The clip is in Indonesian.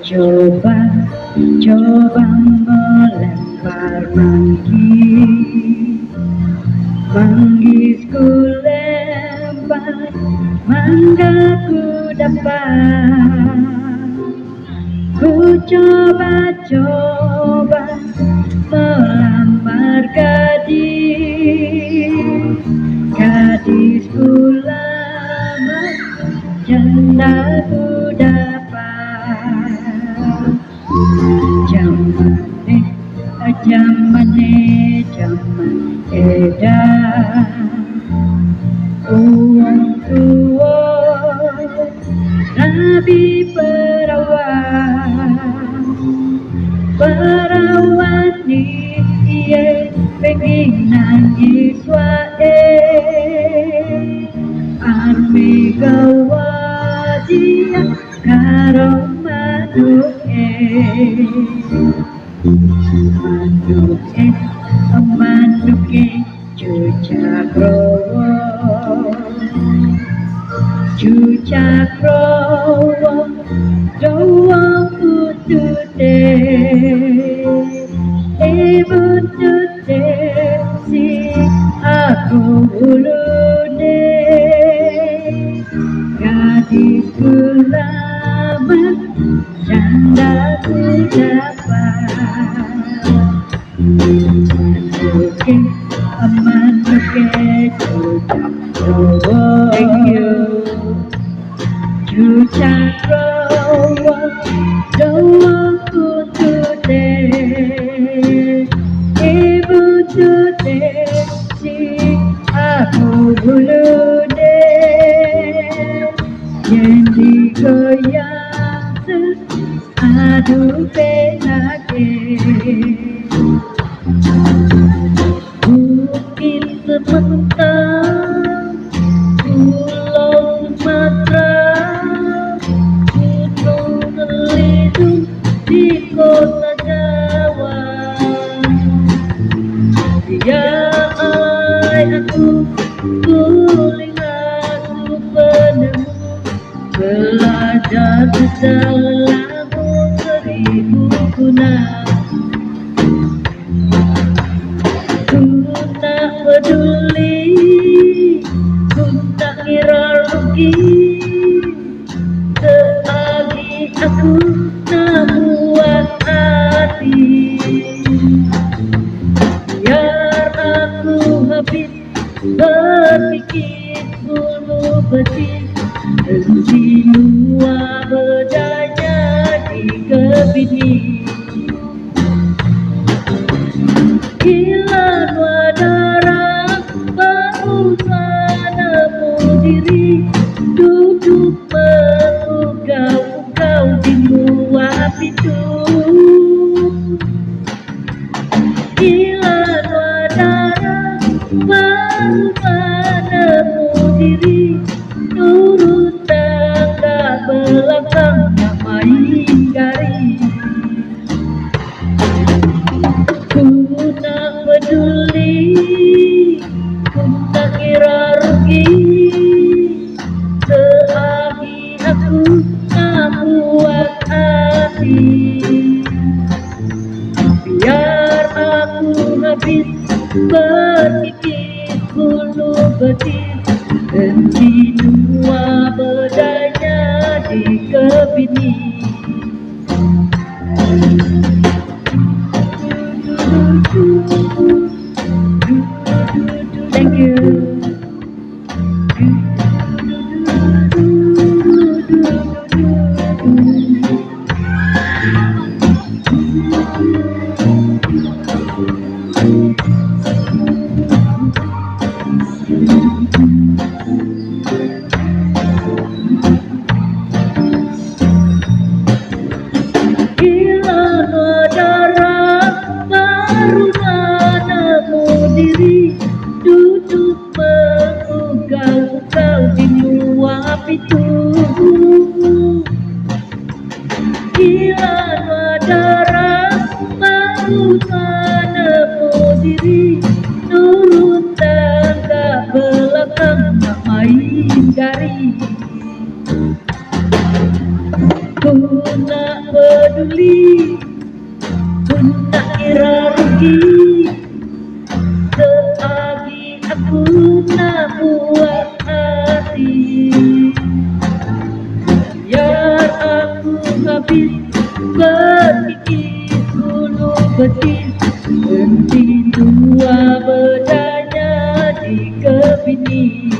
Coba melempar manggis ku lempar, mangga ku dapat. Ku coba melamar gadis ku lamar, janda ku dapat. Zaman edan, uang tua Nabi perawan dia pengen nangis wae, arme gawadia karo manuke Cucakrowo dowo putute butute si aku ulune gadis ku lamar, janda ku dapat. Manuke cucakrowo, thank you. Cucakrowo dowo putute butute si aku ulune yen digoyang aduh penake. Mungkin sebentar Pulau Sumatera, gunung terlindung di kota Jawa. Biar aku kulihat penemu, belajar sejalamu seribu guna. Ku tak peduli, ku tak kira rugi, selagi aku tak buat hati. Biar aku habis berpikir bulu betis, henti dua bedanya di kebini. Hilang darah baru nemu diri, duduk mengugau-ugau di luar pintu. Hilang darah baru nemu diri, turut tangga belakang tak main garis. Ku tak peduli, ku tak kira rugi, selagi aku tak buat hati. Biar aku habis berpikir bulu betis, henti dua bedanya di kebini. Thank you. Hilang darah baru nemu diri, duduk mengugau-ugau di luar pintu. Hilang darah baru nemu diri, diri, turun tangga belakang tak main gari. Ku nak peduli, ku tak kira rugi, selagi aku nak buat hati. Biar aku habis berpikir dulu betis, henti tua bedanya di kepini.